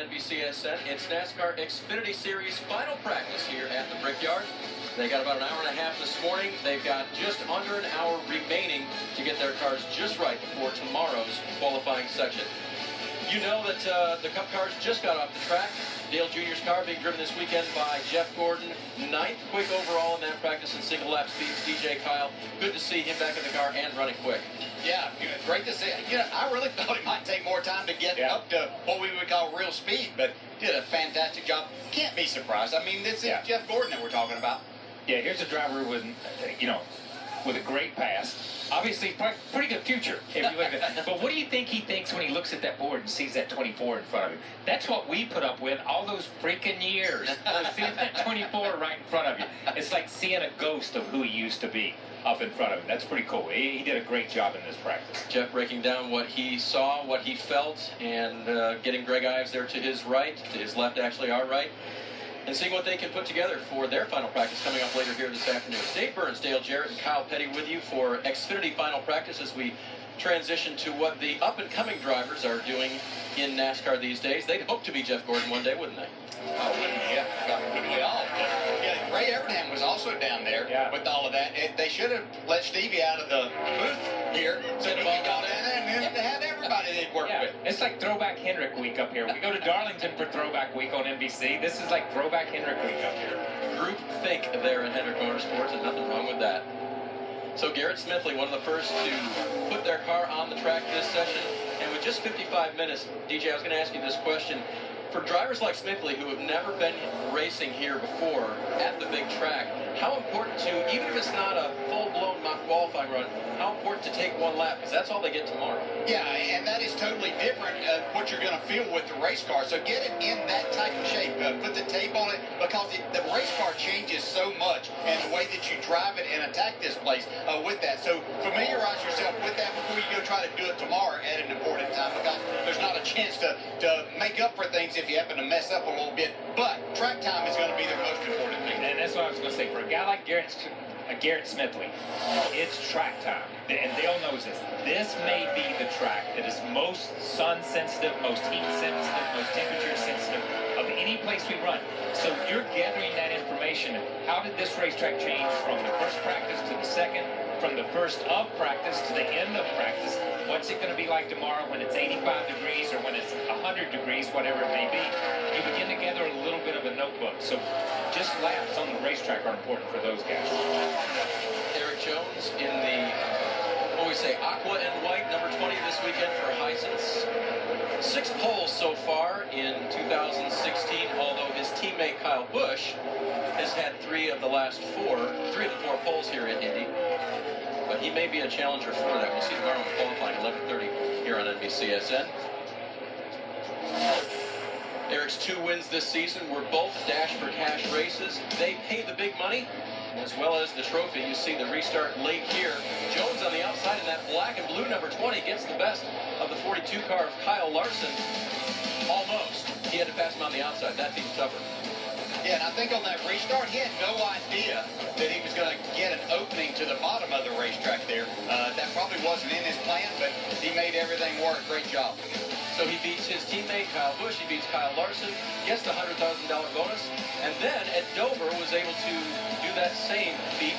NBCSN. It's NASCAR Xfinity Series final practice here at the Brickyard. They got about an hour and a half this morning. They've got just under an hour remaining to get their cars just right before tomorrow's qualifying section. You know that the Cup cars just got off the track. Dale Jr.'s car being driven this weekend by Jeff Gordon. 9th quick overall in that practice in single lap speeds. DJ Kyle, good to see him back in the car and running quick. Yeah, great to see. I really thought it might take more time to get up to what we would call real speed, but did a fantastic job. Can't be surprised. I mean, this is Jeff Gordon that we're talking about. Yeah, here's a driver with, with a great past. Obviously, pretty good future, if you look at it. But what do you think he thinks when he looks at that board and sees that 24 in front of him? That's what we put up with all those freaking years. Seeing that 24 right in front of you. It's like seeing a ghost of who he used to be up in front of him. That's pretty cool. He did a great job in this practice. Jeff breaking down what he saw, what he felt, and getting Greg Ives there to his right, to his left, actually, our right, and seeing what they can put together for their final practice coming up later here this afternoon. Dave Burns, Dale Jarrett, and Kyle Petty with you for Xfinity final practice as we transition to what the up-and-coming drivers are doing in NASCAR these days. They'd hope to be Jeff Gordon one day, wouldn't they? Oh, wouldn't we? Yeah, wouldn't we all? Yeah, Ray Evernham was also down there with all of that. They should have let Stevie out of the booth here so he could go down there and have everybody they'd work with. It's like Throwback Hendrick week up here. We go to Darlington for Throwback Week on NBC. This is like Throwback Hendrick week up here. Group think there at Hendrick Motorsports, and nothing wrong with that. So Garrett Smithley, one of the first to put their car on the track this session. And with just 55 minutes, DJ, I was going to ask you this question. For drivers like Smithley who have never been racing here before at the big track, how important to, even if it's not a full-blown mock qualifying run, how important to take one lap? Because that's all they get tomorrow. Yeah, and that is totally different what you're going to feel with the race car. So get it in that type of shape. Put the tape on it, because the race car changes so much, and the way that you drive it and attack this place with that. So familiarize yourself with that before you go try to do it tomorrow at an important time, because there's not a chance to make up for things if you happen to mess up a little bit. But track time is going to be the most important thing. And that's what I was going to say. For a guy like Garrett Smithley, it's track time. And Dale knows this. This may be the track that is most sun-sensitive, most heat-sensitive, most temperature-sensitive of any place we run. So you're gathering that information. How did this racetrack change from the first practice to the second, from the first of practice to the end of practice? What's it going to be like tomorrow when it's 85 degrees or when it's 100 degrees, whatever it may be? You begin to gather a little bit of a notebook. So just laps on the racetrack are important for those guys. Eric Jones in the, what we say, aqua and white, number 20 this weekend for Hisense. 6 poles so far in 2016, although his teammate Kyle Busch has had 3 of the 4 poles here in Indy. But he may be a challenger for that. We'll see tomorrow in qualifying, 11:30 here on NBCSN. Eric's 2 wins this season were both Dash for Cash races. They pay the big money, as well as the trophy. You see the restart late here. Jones on the outside in that black and blue number 20 gets the best of the 42 car of Kyle Larson. Almost. He had to pass him on the outside. That seems tougher. Yeah, and I think on that restart, he had no idea that he was going to get an opening to the bottom of the racetrack there. That probably wasn't in his plan, but he made everything work. Great job. So he beats his teammate, Kyle Busch. He beats Kyle Larson, gets the $100,000 bonus, and then at Dover was able to do that same feat.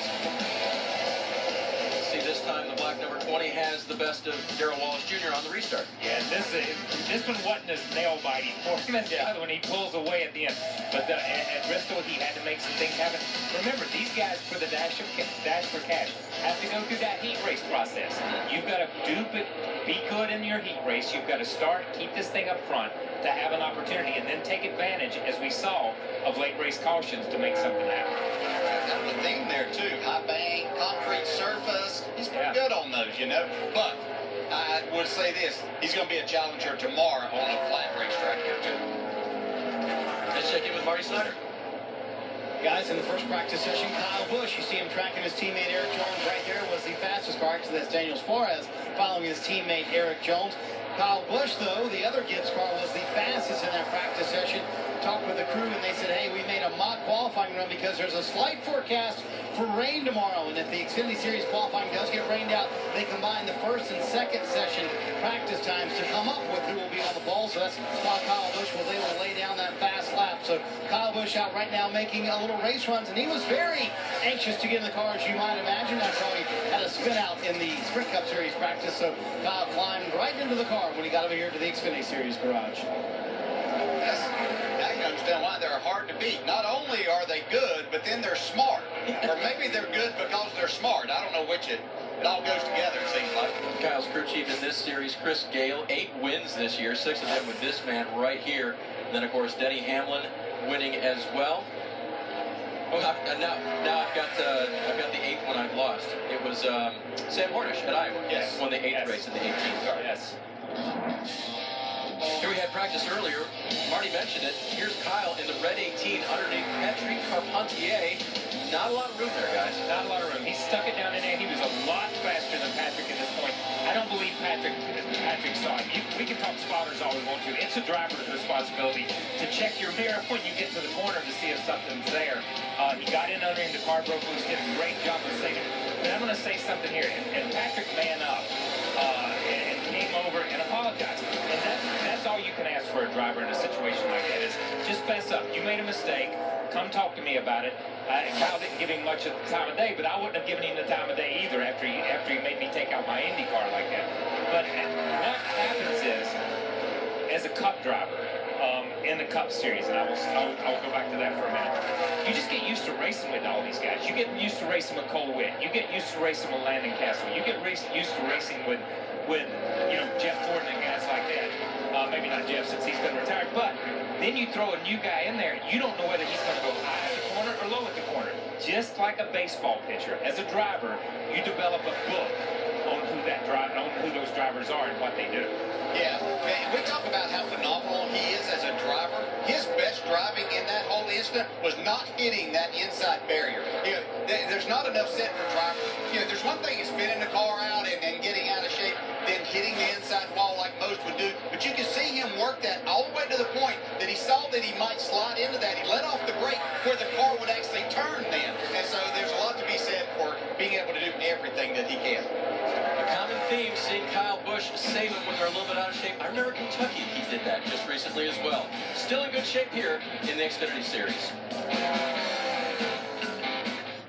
See, this time the black number 20 has the best of Darrell Wallace Jr. on the restart. Yeah, this one wasn't as nail-biting for him as the other one. He pulls away at the end. But at Bristol, he had to make some things happen. Remember, these guys for the Dash for Cash have to go through that heat race process. You've got to be good in your heat race. You've got to start, keep this thing up front to have an opportunity, and then take advantage, as we saw, of late race cautions to make something happen. That was a theme there, too. High bank, concrete surface. He's pretty good on those, But I would say this. He's going to be a challenger tomorrow on a flat racetrack here, too. Let's check in with Marty Snyder. Guys, in the first practice session, Kyle Busch, you see him tracking his teammate Eric Jones right there, was the fastest car. Actually, that's Daniel Suarez following his teammate Eric Jones. Kyle Busch, though, the other Gibbs car, was the fastest in that practice session. Talked with the crew, and they said, hey, we made a mock qualifying run because there's a slight forecast for rain tomorrow. And if the Xfinity Series qualifying does get rained out, they combine the first and second session practice times to come up with who will be on the pole. So that's why Kyle Busch was able to lay down that fast lap. So Kyle Busch out right now making a little race runs, and he was very anxious to get in the car, as you might imagine. That's how he had a spin out in the Sprint Cup Series practice. So Kyle climbed right into the car when he got over here to the Xfinity Series garage. Now you understand why they're hard to beat. Not only are they good, but then they're smart. Or maybe they're good because they're smart. I don't know which it all goes together, it seems like. Kyle's crew chief in this series, Chris Gale, 8 wins this year, 6 of them with this man right here. And then, of course, Denny Hamlin winning as well. Oh, now I've got the 8th one I've lost. It was Sam Hornish at Iowa. Yes. Won the 8th Yes. race in the 18th car. Yes. Here we had practice earlier. Marty mentioned it. Here's Kyle in the red 18 underneath Patrick Carpentier. Not a lot of room there, guys. Not a lot of room. He stuck it down in there. He was a lot faster than Patrick at this point. I don't believe Patrick saw him. We can talk spotters all we want to. It's a driver's responsibility to check your mirror when you get to the corner to see if something's there. He got in under him. The car broke loose. Did a great job of saving it. But I'm going to say something here. And Patrick man up and came over and apologized. And that's all you can ask for a driver in a situation like that is just fess up. You made a mistake. Come talk to me about it. Kyle didn't give him much of the time of day, but I wouldn't have given him the time of day either after he made me take out my Indy car like that. But what happens is, as a Cup driver in the Cup Series, and I will go back to that for a minute, you just get used to racing with all these guys. You get used to racing with Cole Witt. You get used to racing with Landon Castle. You get used to racing with Jeff Ford and guys like that. Maybe not Jeff since he's been retired, but then you throw a new guy in there. You don't know whether he's going to go high at the corner or low at the corner. Just like a baseball pitcher, as a driver, you develop a book on who those drivers are and what they do. Yeah, and we talk about how phenomenal he is as a driver. His best driving in that whole incident was not hitting that inside barrier. There's not enough said for drivers. There's one thing is spinning the car out and getting out of shape, then hitting the inside wall like most would do. But you can see him work that all the way to the point that he saw that he might slide into that. He let off the brake where the car would actually turn then. And so there's a lot to be said for being able to do everything that he can. A common theme, seeing Kyle Busch save them when they're a little bit out of shape. I remember Kentucky, he did that just recently as well. Still in good shape here in the Xfinity Series.